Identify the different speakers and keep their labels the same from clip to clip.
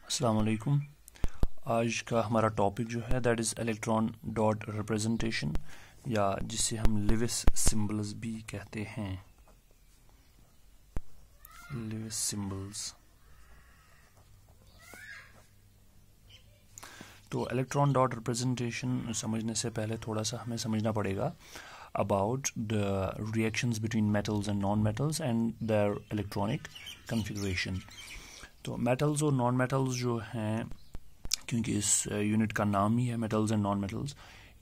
Speaker 1: अस्सलाम वालेकुम। आज का हमारा टॉपिक जो है that is electron dot representation, या जिसे हम लिविस सिंबल्स भी कहते हैं। Lewis symbols. तो इलेक्ट्रॉन डॉट रिप्रेजेंटेशन समझने से पहले थोड़ा सा हमें समझना पड़ेगा about the reactions between metals and non-metals and their electronic configuration। तो metals और non-metals जो हैं, क्योंकि इस यूनिट का नाम ही है metals and non-metals,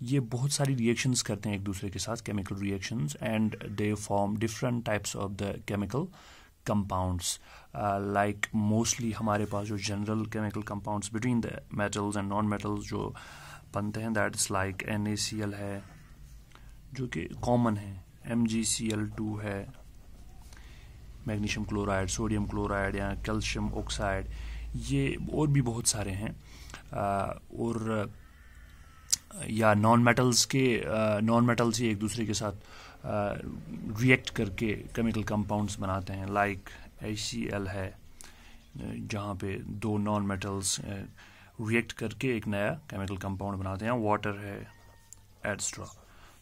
Speaker 1: ये बहुत सारी रिएक्शंस करते हैं एक दूसरे के साथ, chemical reactions, and they form different types of the chemical compounds. Like mostly हमारे पास जो general chemical compounds between the metals and non-metals जो बनते हैं, दैट इज़ लाइक NaCl है जो कि कॉमन है, MgCl2 है, मैग्नीशियम क्लोराइड, सोडियम क्लोराइड या कैल्शियम ऑक्साइड, ये और भी बहुत सारे हैं। और या नॉन मेटल्स ही एक दूसरे के साथ रिएक्ट करके केमिकल कंपाउंड्स बनाते हैं। लाइक HCl है जहाँ पे दो नॉन मेटल्स रिएक्ट करके एक नया केमिकल कंपाउंड बनाते हैं। वाटर है, etcetera.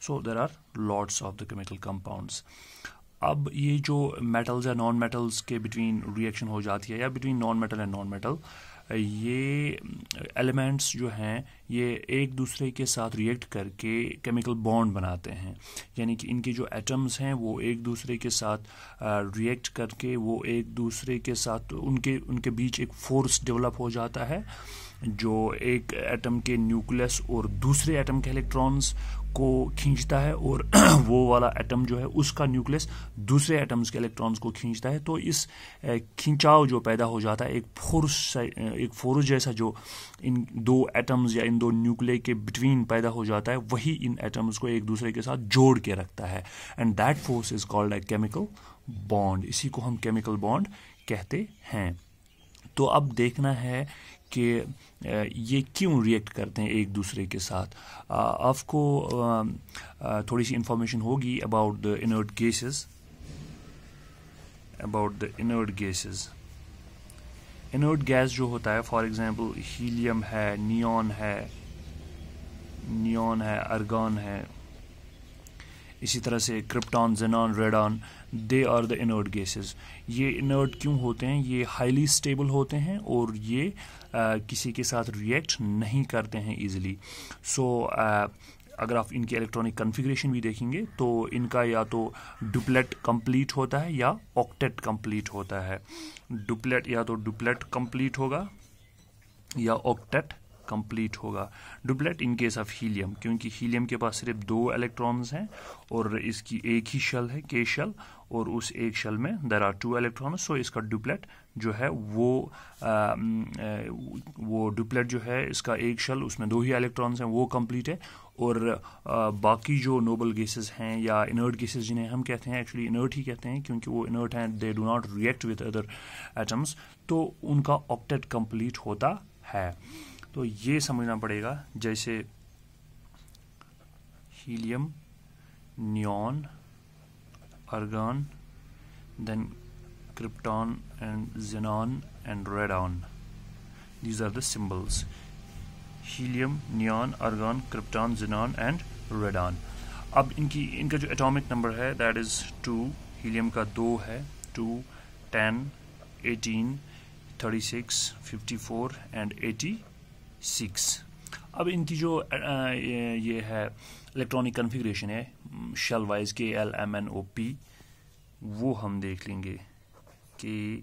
Speaker 1: So there are lots of the chemical compounds। अब ये जो metals या नॉन मेटल्स के बिटवीन रिएक्शन हो जाती है, या between non metal and non metal, ये एलिमेंट्स जो हैं ये एक दूसरे के साथ रिएक्ट करके केमिकल बॉन्ड बनाते हैं। यानी कि इनके जो एटम्स हैं वो एक दूसरे के साथ रिएक्ट करके वो एक दूसरे के साथ उनके बीच एक फोर्स डेवलप हो जाता है, जो एक एटम के न्यूक्लियस और दूसरे एटम के इलेक्ट्रॉन्स को खींचता है, और वो वाला एटम जो है उसका न्यूक्लियस दूसरे एटम्स के इलेक्ट्रॉन्स को खींचता है। तो इस खिंचाव जो पैदा हो जाता है, एक फोर्स जैसा जो इन दो एटम्स या इन दो न्यूक्लियस के बिटवीन पैदा हो जाता है, वही इन एटम्स को एक दूसरे के साथ जोड़ के रखता है, and that force is called a chemical bond. इसी को हम केमिकल बॉन्ड कहते हैं। तो अब देखना है कि ये क्यों रिएक्ट करते हैं एक दूसरे के साथ। आपको थोड़ी सी इंफॉर्मेशन होगी about the inert gases. Inert gas जो होता है, फॉर एग्जांपल हीलियम है, नियॉन है, आर्गन है, इसी तरह से krypton, xenon, radon, they are the inert gases. ये इनर्ट क्यों होते हैं? ये हाईली स्टेबल होते हैं और ये किसी के साथ रिएक्ट नहीं करते हैं इजीली। सो अगर आप इनकी इलेक्ट्रॉनिक कॉन्फ़िगरेशन भी देखेंगे तो इनका या तो डुप्लेट कंप्लीट होता है या ऑक्टेट कंप्लीट होता है। डुप्लेट कंप्लीट होगा या ऑक्टेट कंप्लीट होगा। Duplet in case of helium, क्योंकि हीलियम के पास सिर्फ 2 इलेक्ट्रॉन्स हैं और इसकी एक ही शेल है, K शेल, और उस एक शेल में देयर आर 2 इलेक्ट्रॉन्स। सो इसका डुप्लेट जो है वो डुप्लेट जो है, इसका एक शेल, उसमें 2 ही इलेक्ट्रॉन्स हैं, वो कंप्लीट है। और बाकी जो नोबल गैसेस हैं या इनर्ट गैसेस, जिन्हें हम कहते हैं, एक्चुअली इनर्ट ही कहते हैं क्योंकि वो इनर्ट हैं, they do not react with other atoms, तो उनका ऑक्टेट कंप्लीट होता है। तो ये समझना पड़ेगा, जैसे helium, neon, argon, then krypton and xenon and radon. These are the symbols: helium, neon, argon, krypton, xenon and radon. अब इनका जो एटॉमिक नंबर है दैट इज़ 2। हीलियम का 2 है, 2, 10, 18, 36, 54 एंड 86। अब इनकी जो ये है इलेक्ट्रॉनिक कॉन्फ़िगरेशन है शेल वाइज, KLMNOP, वो हम देख लेंगे। KLMNOP।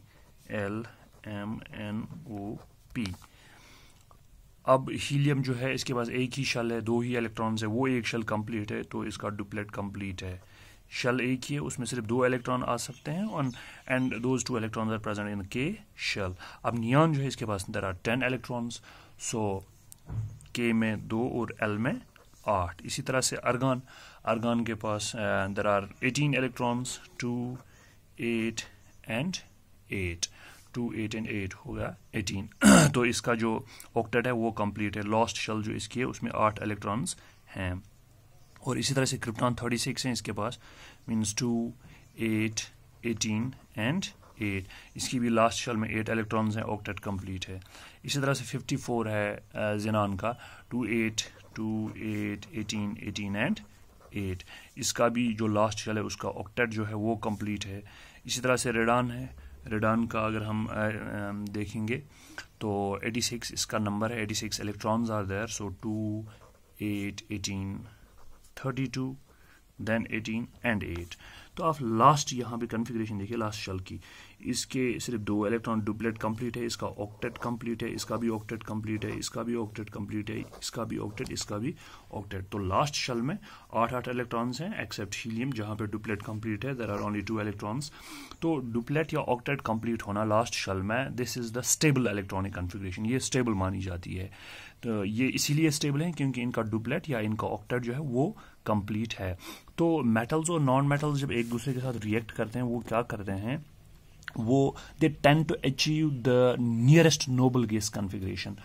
Speaker 1: अब हीलियम जो है, इसके पास एक ही शेल है, 2 ही इलेक्ट्रॉन्स है, वो एक शेल कंप्लीट है, तो इसका डुप्लेट कंप्लीट है। शेल एक ही है, उसमें सिर्फ 2 इलेक्ट्रॉन आ सकते हैं, and those 2 electrons are present in K shell. अब नियॉन जो है, इसके पास there are 10 electrons, so K में 2 और L में 8। इसी तरह से आर्गन के पास there are 18 electrons, 2, 8 and 8। 2, 8 and 8 होगा 18। तो इसका जो ऑक्टेट है वो कंप्लीट है। लॉस्ट शेल जो इसकी है उसमें 8 इलेक्ट्रॉन्स हैं। और इसी तरह से क्रिप्टॉन 36 है इसके पास, मीन्स 2, 8, 18 एंड 8, इसकी भी लास्ट शेल में 8 इलेक्ट्रॉन्स हैं, ऑक्टेट कंप्लीट है। इसी तरह से 54 है ज़ेनान का, 2 8 2 8 18 18 एंड 8, इसका भी जो लास्ट शेल है उसका ऑक्टेट जो है वो कंप्लीट है। इसी तरह से रेडान है, रेडान का अगर हम देखेंगे तो 86 इसका नंबर है, 86 electrons are there, so 2 8 18 32 then 18 and 8। तो आप लास्ट यहाँ पे कन्फिग्रेशन देखिए लास्ट शेल की, इसके सिर्फ 2 इलेक्ट्रॉन डुप्लेट कंप्लीट है, इसका ऑक्टेट कंप्लीट है, इसका भी ऑक्टेट कंप्लीट है, इसका भी ऑक्टेट कंप्लीट है, इसका भी ऑक्टेट, इसका भी ऑक्टेट। तो लास्ट शेल में 8 इलेक्ट्रॉन्स हैं एक्सेप्ट हीलियम जहाँ पे डुप्लेट कंप्लीट है, देयर आर ओनली 2 इलेक्ट्रॉन्स। तो डुप्लेट या ऑक्टेट कंप्लीट होना लास्ट शेल में, this is the stable electronic configuration, ये स्टेबल मानी जाती है। तो ये इसीलिए स्टेबल है क्योंकि इनका डुप्लेट या इनका ऑक्टेट जो है वो कंप्लीट है। तो मेटल्स और नॉन मेटल्स जब एक दूसरे के साथ रिएक्ट करते हैं वो क्या करते हैं, वो they tend to achieve the nearest noble gas configuration.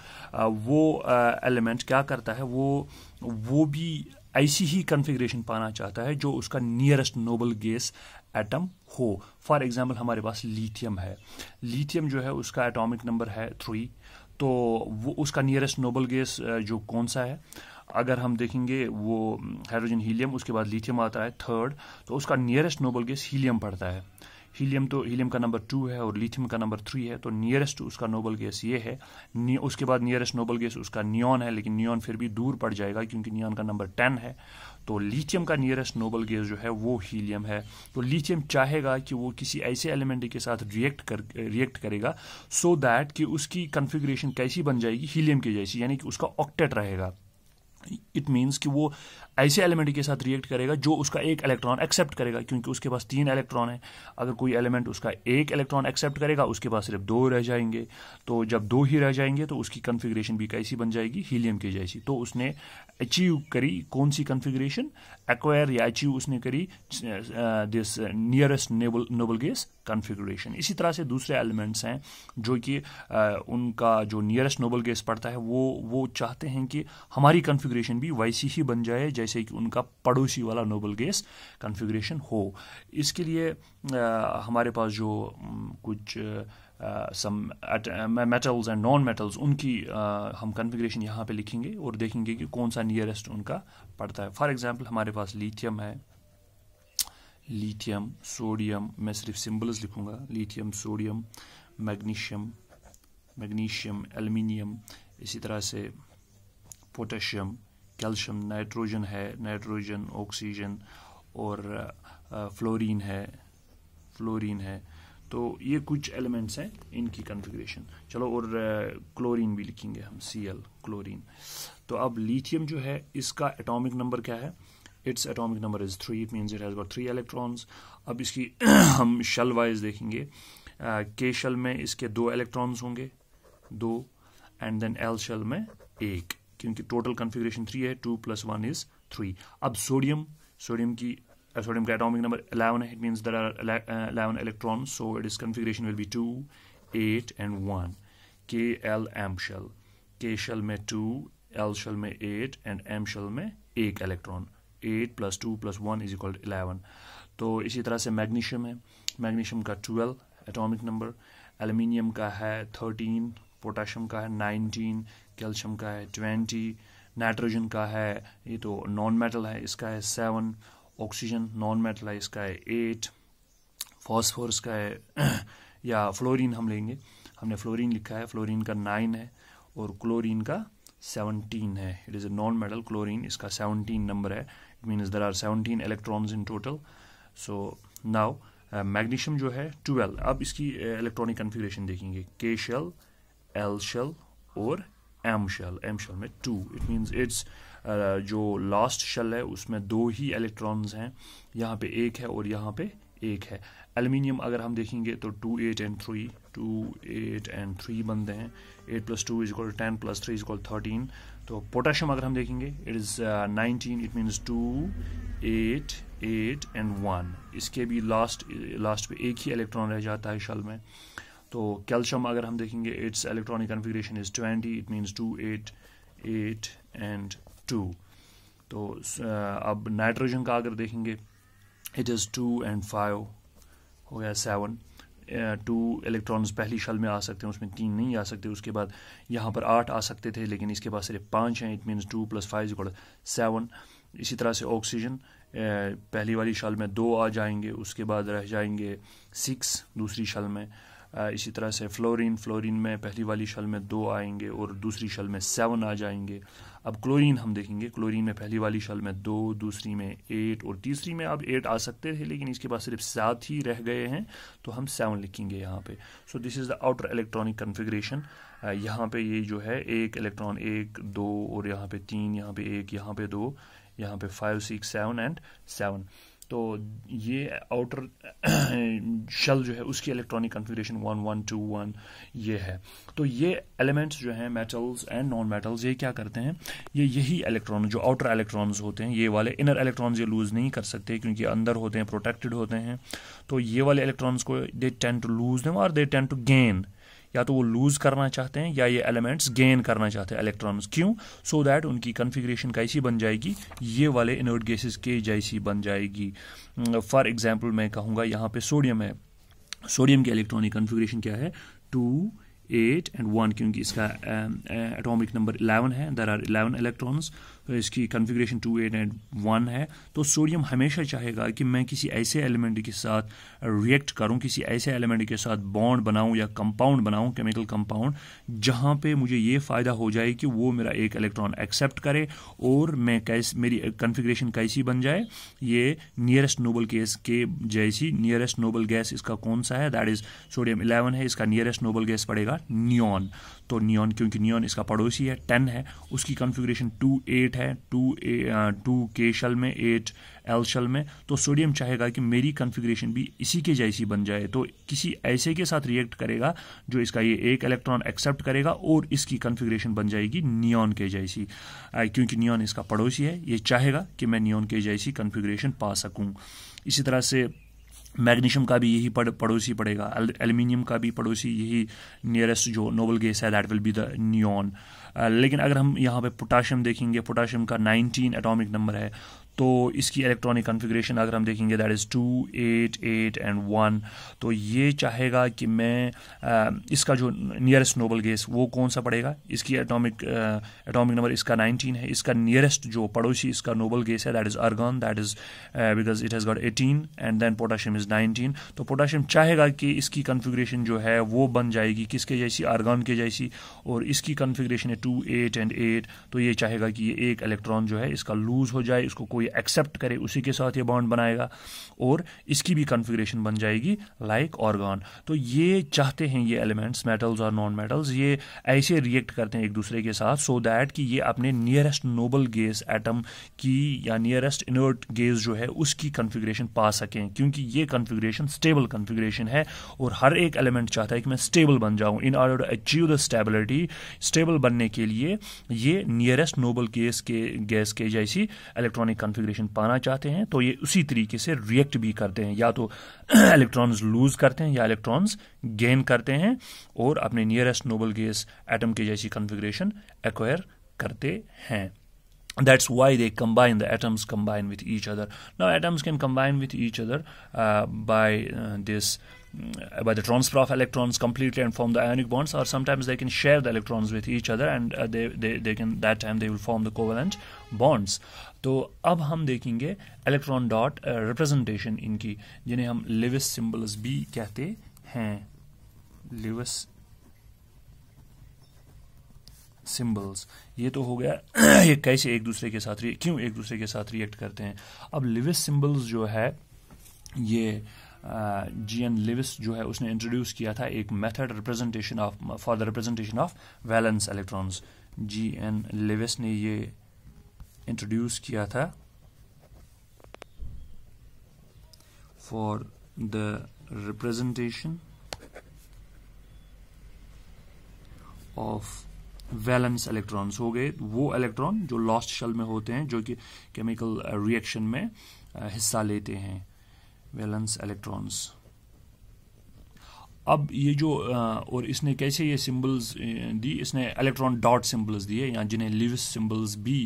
Speaker 1: वो एलिमेंट क्या करता है, वो भी ऐसी ही कन्फिग्रेशन पाना चाहता है जो उसका नियरेस्ट नोबल गैस एटम हो। फॉर एग्जांपल हमारे पास लिथियम है, लिथियम जो है उसका एटॉमिक नंबर है 3, तो वो उसका नियरेस्ट नोबल गैस जो कौन सा है, अगर हम देखेंगे वो हाइड्रोजन हीलियम, उसके बाद लिथियम आता है थर्ड, तो उसका नियरेस्ट नोबल गैस हीलियम पड़ता है। हीलियम का नंबर 2 है और लिथियम का नंबर 3 है, तो नियरेस्ट उसका नोबल गैस ये है। उसके बाद नियरेस्ट नोबल गैस उसका नियॉन है, लेकिन नियॉन फिर भी दूर पड़ जाएगा क्योंकि नियॉन का नंबर 10 है। तो लिथियम का नियरेस्ट नोबल गैस जो है वो हीलियम है। तो लिथियम चाहेगा कि वो किसी ऐसे एलिमेंट के साथ रिएक्ट करेगा सो दैट कि उसकी कन्फिग्रेशन कैसी बन जाएगी, हीलियम की जैसी, यानी कि उसका ऑक्टेट रहेगा। इट मीन्स कि वो ऐसे एलिमेंट के साथ रिएक्ट करेगा जो उसका एक इलेक्ट्रॉन एक्सेप्ट करेगा, क्योंकि उसके पास 3 इलेक्ट्रॉन है। अगर कोई एलिमेंट उसका एक इलेक्ट्रॉन एक्सेप्ट करेगा उसके पास सिर्फ 2 रह जाएंगे, तो जब 2 ही रह जाएंगे तो उसकी कन्फिग्रेशन भी कैसी बन जाएगी, हीलियम की जैसी। तो उसने अचीव करी कौन सी कन्फिग्रेशन, एक्वायर या अचीव उसने करी this nearest noble gas configuration. इसी तरह से दूसरे एलिमेंट्स हैं जो कि उनका जो नियरेस्ट नोबल गैस पड़ता है वो चाहते हैं कि हमारी कन्फिग्रेशन भी वैसी ही बन जाए जैसे कि उनका पड़ोसी वाला नोबल गैस कन्फिग्रेशन हो। इसके लिए हमारे पास जो कुछ some metals and non metals उनकी हम कन्फिग्रेशन यहाँ पे लिखेंगे और देखेंगे कि कौन सा नियरेस्ट उनका पड़ता है। फॉर एग्जांपल हमारे पास लिथियम है, लिथियम, सोडियम, मैं सिर्फ सिंबल्स लिखूंगा, लिथियम, सोडियम, मैग्नीशियम, एल्युमिनियम, इसी तरह से पोटेशियम, कैल्शियम, नाइट्रोजन है, नाइट्रोजन, ऑक्सीजन और फ्लोरीन है। तो ये कुछ एलिमेंट्स हैं इनकी कन्फिग्रेशन। चलो और क्लोरीन भी लिखेंगे हम, Cl, क्लोरीन। तो अब लिथियम जो है इसका एटॉमिक नंबर क्या है, its atomic number is 3, it means it has got 3 electrons. अब इसकी हम शेल वाइज देखेंगे, के शेल में इसके 2 इलेक्ट्रॉन्स होंगे, 2, एंड देन एल शेल में 1, क्योंकि टोटल कन्फिग्रेशन 3 है, 2 + 1 = 3। अब सोडियम का एटॉमिक नंबर 11 है, it means there are 11 electrons, so its configuration will be 2 8 and 1। K L M shell, K shell में 2, एल शेल में 8 एंड एम शेल में 1 electron, 8 + 2 + 1 = 11। तो इसी तरह से मैग्नीशियम है, मैग्नीशियम का 12 एटॉमिक नंबर, एल्युमिनियम का है 13, पोटेशियम का है 19, कैल्शियम का है 20, नाइट्रोजन का है, ये तो नॉन मेटल है, इसका है 7, ऑक्सीजन नॉन मेटल है, इसका है 8, फॉस्फोरस का है या फ्लोरीन हम लेंगे, हमने फ्लोरीन लिखा है, फ्लोरीन का 9 है और क्लोरीन का 17 है। It is a non metal chlorine, इसका 17 नंबर है, it means there are 17 electrons in total. So now magnesium जो है 12। अब इसकी इलेक्ट्रॉनिक कन्फिग्रेशन देखेंगे, के शेल, एल शेल और एम शेल में 2, इट मीन्स इट्स जो लास्ट शेल है उसमें 2 ही इलेक्ट्रॉन्स हैं, यहाँ पे 1 है और यहाँ पे 1 है। एल्युमिनियम अगर हम देखेंगे तो 2 8 एंड 3 बनते हैं, 8 + 2 = 10 + 3 = 13। तो पोटेशियम अगर हम देखेंगे it is 19, it means 2 8 8 and 1, इसके भी लास्ट पे 1 ही इलेक्ट्रॉन रह जाता है शेल में। तो कैल्शियम अगर हम देखेंगे it's electronic configuration is 20, it means 2 8 8 and 2। तो अब नाइट्रोजन का अगर देखेंगे इट इज़ 2 एंड 5, हो गया 7, 2 इलेक्ट्रॉन्स पहली शल में आ सकते हैं, उसमें 3 नहीं आ सकते। उसके बाद यहाँ पर 8 आ सकते थे, लेकिन इसके पास सिर्फ 5 हैं। It means 2 + 5 = 7। इसी तरह से ऑक्सीजन पहली वाली शल में 2 आ जाएंगे, उसके बाद रह जाएंगे 6 दूसरी शल में। इसी तरह से फ्लोरीन में पहली वाली शल में 2 आएंगे और दूसरी शल में 7 आ जाएंगे। अब क्लोरीन हम देखेंगे, क्लोरीन में पहली वाली शल में 2, दूसरी में 8 और तीसरी में अब 8 आ सकते थे, लेकिन इसके पास सिर्फ 7 ही रह गए हैं, तो हम 7 लिखेंगे यहाँ पे। So this is the outer electronic configuration. यहाँ पे ये जो है एक इलेक्ट्रॉन 1, 2 और यहाँ पे 3, यहाँ पे 1, यहाँ पे 2, यहाँ पे 5, 6, 7 एंड 7। तो ये आउटर शल जो है उसकी इलेक्ट्रॉनिक कन्फिग्रेशन 1, 1, 2, 1 ये है। तो ये एलिमेंट्स जो हैं मेटल्स एंड नॉन मेटल्स, ये क्या करते हैं, ये यही इलेक्ट्रॉन जो आउटर इलेक्ट्रॉन्स होते हैं, ये वाले इनर इलेक्ट्रॉन्स ये लूज नहीं कर सकते क्योंकि अंदर होते हैं, प्रोटेक्टेड होते हैं। तो ये वाले इलेक्ट्रॉन्स को they tend to lose them और दे टेंड टू गेन, या तो वो लूज करना चाहते हैं या ये एलिमेंट्स गेन करना चाहते हैं इलेक्ट्रॉन्स। क्यों? सो दैट उनकी कन्फिग्रेशन कैसी बन जाएगी, ये वाले इनर्ट गैसेस के जैसी बन जाएगी। फॉर एग्जांपल मैं कहूँगा यहाँ पे सोडियम है, सोडियम की इलेक्ट्रॉनिक कन्फिग्रेशन क्या है, 2, 8 एंड 1, क्योंकि इसका एटॉमिक नंबर 11 है, देयर आर 11 इलेक्ट्रॉन्स, तो इसकी कन्फिग्रेशन 2, 8 एंड 1 है। तो सोडियम हमेशा चाहेगा कि मैं किसी ऐसे एलिमेंट के साथ रिएक्ट करूं, किसी ऐसे एलिमेंट के साथ बॉन्ड बनाऊं या कंपाउंड बनाऊं, केमिकल कंपाउंड, जहां पे मुझे ये फ़ायदा हो जाए कि वो मेरा एक इलेक्ट्रॉन एक्सेप्ट करे और मैं मेरी कन्फिग्रेशन कैसी बन जाए, ये नियरेस्ट नोबल गैस के जैसी। नियरेस्ट नोबल गैस इसका कौन सा है, दैट इज़ सोडियम 11 है, इसका नियरेस्ट नोबल गैस पड़ेगा नियॉन। तो नियॉन, क्योंकि नियॉन इसका पड़ोसी है, 10 है, उसकी कन्फिग्रेशन 2, 8 है, 2 के शल में, 8 एल शल में। तो सोडियम चाहेगा कि मेरी कन्फिग्रेशन भी इसी के जैसी बन जाए, तो किसी ऐसे के साथ रिएक्ट करेगा जो इसका ये एक इलेक्ट्रॉन एक्सेप्ट करेगा और इसकी कन्फिग्रेशन बन जाएगी नियॉन के जैसी। क्योंकि नियॉन इसका पड़ोसी है, ये चाहेगा कि मैं नियॉन के जैसी कन्फिग्रेशन पा सकूं। इसी तरह से मैग्नीशियम का भी यही पड़ोसी पड़ेगा, एल्युमिनियम का भी पड़ोसी यही नियरेस्ट जो नोबल गैस है, that will be the neon. लेकिन अगर हम यहाँ पे पोटाशियम देखेंगे, पोटाशियम का 19 एटॉमिक नंबर है, तो इसकी इलेक्ट्रॉनिक कन्फिग्रेशन अगर हम देखेंगे दैट इज़ 2, 8, 8 एंड 1। तो ये चाहेगा कि मैं इसका जो नियरेस्ट नोबल गैस वो कौन सा पड़ेगा, इसकी एटॉमिक नंबर इसका 19 है, इसका नियरेस्ट जो पड़ोसी इसका नोबल गैस है that is argon, that is because it has got 18 and then potassium is 19। तो पोटाशियम चाहेगा कि इसकी कन्फिग्रेशन जो है वो बन जाएगी किसके जैसी, आर्गन के जैसी, और इसकी कन्फिग्रेशन है 2, 8 एंड 8। तो ये चाहेगा कि ये एक इलेक्ट्रॉन जो है इसका लूज हो जाए, इसको कोई एक्सेप्ट करे, उसी के साथ ये बॉन्ड बनाएगा और इसकी भी कन्फिग्रेशन बन जाएगी लाइक ऑर्गन। तो ये चाहते हैं ये एलिमेंट्स, मेटल्स और नॉन मेटल्स, ये ऐसे रिएक्ट करते हैं एक दूसरे के साथ सो दैट कि ये अपने नियरेस्ट नोबल गैस एटम की या नियरेस्ट इनर्ट गैस जो है उसकी कन्फिग्रेशन पा सकें, क्योंकि ये कन्फिग्रेशन स्टेबल कन्फिग्रेशन है और हर एक एलिमेंट चाहता है कि मैं स्टेबल बन जाऊं। In order to achieve the stability, stable बनने के लिए ये नियरेस्ट नोबल गैस के जैसी इलेक्ट्रॉनिक कन्फिग्रेशन पाना चाहते हैं। तो ये उसी तरीके से रिएक्ट भी करते हैं, या तो इलेक्ट्रॉन्स लूज करते हैं या इलेक्ट्रॉन्स गेन करते हैं और अपने नियरेस्ट नोबल गैस एटम के जैसी कन्फिग्रेशन एक्वायर करते हैं। That's why they combine, the atoms combine with each other. Now atoms can combine with each other by the transfer of electrons completely and form the ionic bonds, or sometimes they can share the electrons with each other and they can, that time they will form the covalent bonds. तो अब हम देखेंगे electron dot representation इनकी, जिन्हें हम Levi's symbols भी कहते हैं। लेविस सिंबल्स, ये तो हो गया ये कैसे एक दूसरे के साथ क्यों एक दूसरे के साथ रिएक्ट करते हैं। अब लेविस सिंबल्स जो है ये G.N. लेविस जो है उसने इंट्रोड्यूस किया था एक method representation of for the representation of valence electrons. G.N. Lewis ने ये इंट्रोड्यूस किया था for the representation of valence electrons. हो गए वो इलेक्ट्रॉन जो लॉस्ट शेल में होते हैं, जो कि केमिकल रिएक्शन में हिस्सा लेते हैं, वैलेंस इलेक्ट्रॉन्स। अब ये जो और इसने कैसे ये सिंबल्स दी, इसने इलेक्ट्रॉन डॉट सिंबल्स दिए, या जिन्हें लिविस सिंबल्स भी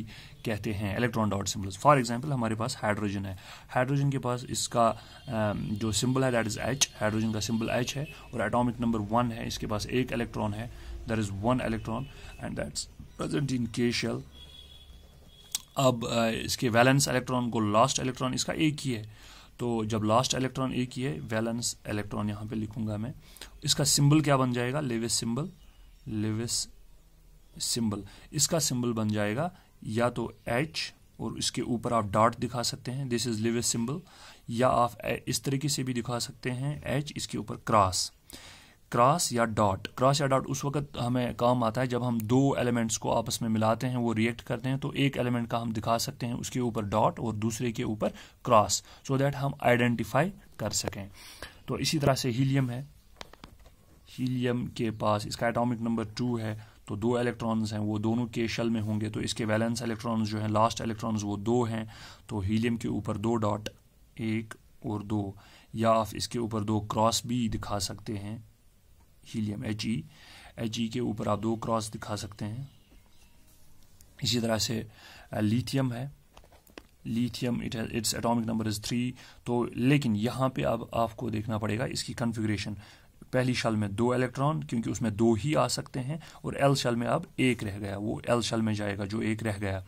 Speaker 1: कहते हैं, electron dot symbols. For example हमारे पास हाइड्रोजन है, हाइड्रोजन के पास इसका जो सिंबल है दैट इज H, हाइड्रोजन का सिंबल H है और एटॉमिक नंबर 1 है, इसके पास एक इलेक्ट्रॉन है, that is 1 electron and that's present in K shell. अब इसके वैलेंस इलेक्ट्रॉन को लास्ट इलेक्ट्रॉन इसका एक ही है, तो जब लास्ट इलेक्ट्रॉन एक ही है, वैलेंस इलेक्ट्रॉन यहाँ पे लिखूंगा मैं, इसका सिंबल क्या बन जाएगा, लेविस सिंबल, लेविस सिंबल। इसका सिंबल बन जाएगा या तो H और इसके ऊपर आप डॉट दिखा सकते हैं, दिस इज लेविस सिंबल, या आप इस तरीके से भी दिखा सकते हैं, H इसके ऊपर क्रॉस, क्रॉस या डॉट। क्रॉस या डॉट उस वक्त हमें काम आता है जब हम दो एलिमेंट्स को आपस में मिलाते हैं, वो रिएक्ट करते हैं, तो एक एलिमेंट का हम दिखा सकते हैं उसके ऊपर डॉट और दूसरे के ऊपर क्रॉस, सो दैट हम आइडेंटिफाई कर सकें। तो इसी तरह से हीलियम है, हीलियम के पास इसका एटॉमिक नंबर 2 है, तो 2 इलेक्ट्रॉन्स हैं, वो दोनों के शेल में होंगे, तो इसके वैलेंस इलेक्ट्रॉन्स जो हैं, लास्ट इलेक्ट्रॉन्स वो 2 हैं, तो हीलियम के ऊपर 2 डॉट, 1 और 2, या आप इसके ऊपर 2 क्रॉस भी दिखा सकते हैं, हीलियम He के ऊपर आप 2 क्रॉस दिखा सकते हैं। इसी तरह से लिथियम है, lithium its atomic number is 3, तो लेकिन यहाँ पे अब आपको देखना पड़ेगा इसकी कॉन्फ़िगरेशन। पहली शेल में 2 इलेक्ट्रॉन, क्योंकि उसमें 2 ही आ सकते हैं, और L शेल में अब 1 रह गया, वो L शेल में जाएगा जो 1 रह गया,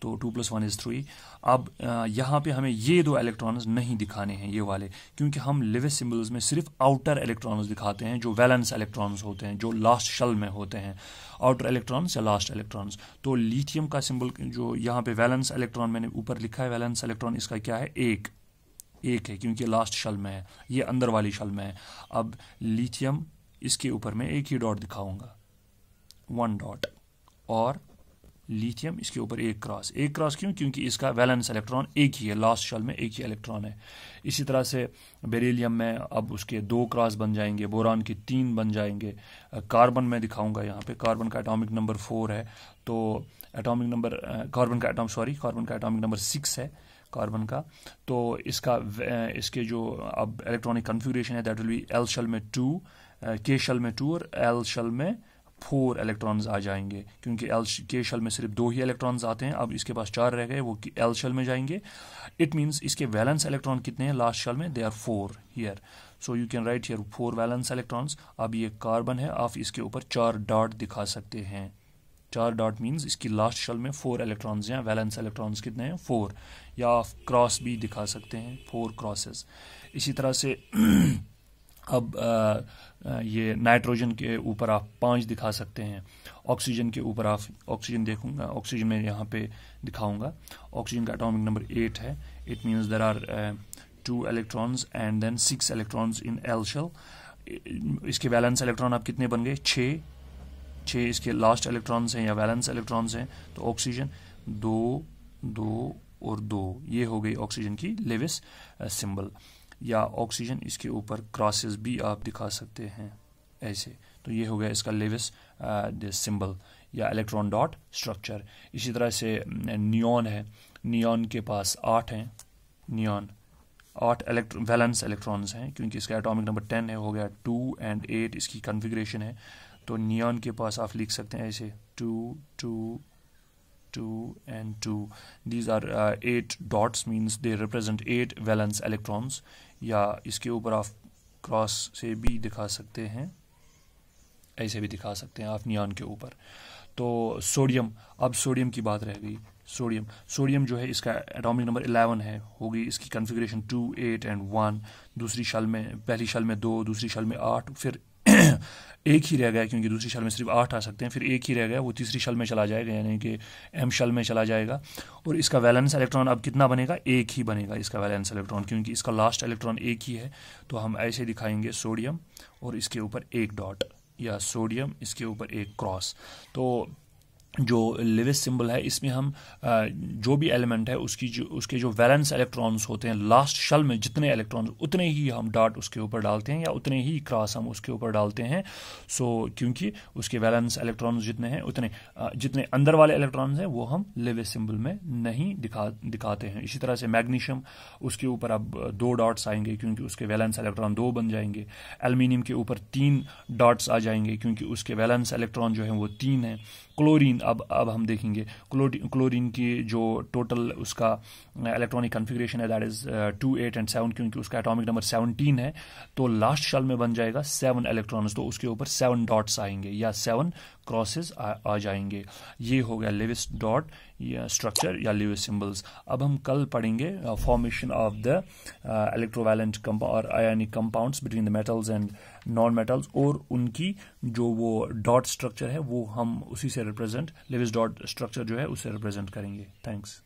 Speaker 1: तो 2 + 1 = 3। अब यहाँ पे हमें ये 2 इलेक्ट्रॉन्स नहीं दिखाने हैं, ये वाले, क्योंकि हम लेविस सिंबल्स में सिर्फ आउटर इलेक्ट्रॉन्स दिखाते हैं, जो वैलेंस इलेक्ट्रॉन्स होते हैं, जो लास्ट शेल में होते हैं, आउटर इलेक्ट्रॉन्स या लास्ट इलेक्ट्रॉन्स। तो लिथियम का सिंबल जो यहाँ पे वैलेंस इलेक्ट्रॉन मैंने ऊपर लिखा है, वैलेंस इलेक्ट्रॉन इसका क्या है, 1 है, क्योंकि लास्ट शेल में है, ये अंदर वाली शेल में है। अब लिथियम, इसके ऊपर मैं एक ही डॉट दिखाऊंगा, 1 डॉट, और लिथियम इसके ऊपर एक क्रॉस क्यों, क्योंकि इसका वैलेंस इलेक्ट्रॉन एक ही है, लास्ट शेल में एक ही इलेक्ट्रॉन है। इसी तरह से बेरिलियम में अब उसके 2 क्रॉस बन जाएंगे, बोरान के 3 बन जाएंगे। कार्बन में दिखाऊंगा यहाँ पे, कार्बन का एटॉमिक नंबर 4 है, तो एटॉमिक नंबर कार्बन का एटॉमिक नंबर 6 है कार्बन का, तो इसके जो अब इलेक्ट्रॉनिक कॉन्फ़िगरेशन है that will be L shell में 2, K शेल में 2 और L शेल में 4 इलेक्ट्रॉन्स आ जाएंगे, क्योंकि K शेल में सिर्फ 2 ही इलेक्ट्रॉन्स आते हैं, अब इसके पास 4 रह गए, वो L शेल में जाएंगे। इट मीन्स इसके वैलेंस इलेक्ट्रॉन कितने हैं लास्ट शेल में, they are 4 here, so you can write here 4 valence electrons. अब ये कार्बन है, आप इसके ऊपर 4 डॉट दिखा सकते हैं, 4 डॉट मीन्स इसकी लास्ट शेल में 4 इलेक्ट्रॉन्स हैं, वैलेंस इलेक्ट्रॉन्स कितने हैं, 4, या आप क्रॉस भी दिखा सकते हैं, 4 क्रॉसेस। इसी तरह से अब ये नाइट्रोजन के ऊपर आप 5 दिखा सकते हैं, ऑक्सीजन के ऊपर आप ऑक्सीजन देखूंगा, ऑक्सीजन में यहाँ पे दिखाऊंगा, ऑक्सीजन का एटॉमिक नंबर 8 है, it means there are 2 electrons and then 6 electrons in L shell. इसके वैलेंस इलेक्ट्रॉन आप कितने बन गए, 6 इसके लास्ट इलेक्ट्रॉन्स हैं या वैलेंस इलेक्ट्रॉन्स हैं, तो ऑक्सीजन 2, 2 और 2, ये हो गई ऑक्सीजन की लेविस सिंबल। या ऑक्सीजन इसके ऊपर क्रॉसेस भी आप दिखा सकते हैं ऐसे, तो ये हो गया इसका लेविस सिंबल या इलेक्ट्रॉन डॉट स्ट्रक्चर। इसी तरह से नियॉन है, नियॉन के पास 8 हैं, नियॉन 8 वैलेंस इलेक्ट्रॉन्स हैं, क्योंकि इसका एटॉमिक नंबर 10 है, हो गया 2 और 8 इसकी कॉन्फ़िगरेशन है। तो नियॉन के पास आप लिख सकते हैं ऐसे 2, 2, 2 and 2. These are 8 dots, means they represent 8 valence electrons. या इसके ऊपर आप क्रॉस से भी दिखा सकते हैं, ऐसे भी दिखा सकते हैं आप नियॉन के ऊपर। तो सोडियम, अब सोडियम की बात रह गई। सोडियम जो है इसका एटॉमिक नंबर 11 है, होगी इसकी कॉन्फ़िगरेशन 2, 8 and 1। दूसरी शेल में, पहली शेल में 2, दूसरी शेल में 8, फिर एक ही रह गया, क्योंकि दूसरी शेल में सिर्फ 8 आ सकते हैं, फिर एक ही रह गया, वो तीसरी शेल में चला जाएगा, यानी कि M शेल में चला जाएगा। और इसका वैलेंस इलेक्ट्रॉन अब कितना बनेगा, एक ही बनेगा इसका वैलेंस इलेक्ट्रॉन, क्योंकि इसका लास्ट इलेक्ट्रॉन एक ही है। तो हम ऐसे दिखाएंगे सोडियम और इसके ऊपर एक डॉट, या सोडियम इसके ऊपर एक क्रॉस। तो जो लेविस सिंबल है इसमें हम जो भी एलिमेंट है उसके जो वैलेंस इलेक्ट्रॉन्स होते हैं लास्ट शेल में जितने इलेक्ट्रॉन्स उतने ही हम डॉट उसके ऊपर डालते हैं या उतने ही क्रॉस हम उसके ऊपर डालते हैं। सो क्योंकि उसके वैलेंस इलेक्ट्रॉन्स जितने हैं उतने जितने अंदर वाले इलेक्ट्रॉन्स हैं वो हम लेविस सिंबल में नहीं दिखाते हैं। इसी तरह से मैग्नीशियम उसके ऊपर अब 2 डॉट्स आएंगे क्योंकि उसके वैलेंस इलेक्ट्रॉन 2 बन जाएंगे। एल्युमिनियम के ऊपर 3 डॉट्स आ जाएंगे क्योंकि उसके वैलेंस इलेक्ट्रॉन जो है वो 3 है। क्लोरीन अब हम देखेंगे क्लोरीन की जो टोटल उसका इलेक्ट्रॉनिक कन्फिग्रेशन है दैट इज 2, 8 एंड 7 क्योंकि उसका एटॉमिक नंबर 17 है तो लास्ट शेल में बन जाएगा 7 इलेक्ट्रॉन्स तो उसके ऊपर 7 डॉट्स आएंगे या 7 क्रॉसेस आ जाएंगे। ये हो गया लेविस डॉट या स्ट्रक्चर या लेविस सिंबल्स। अब हम कल पढ़ेंगे फॉर्मेशन ऑफ द इलेक्ट्रोवैलेंट और ionic compounds between the metals and non metals और उनकी जो वो डॉट स्ट्रक्चर है वो हम उसी से रिप्रेजेंट लेविस डॉट स्ट्रक्चर जो है उससे रिप्रेजेंट करेंगे। थैंक्स।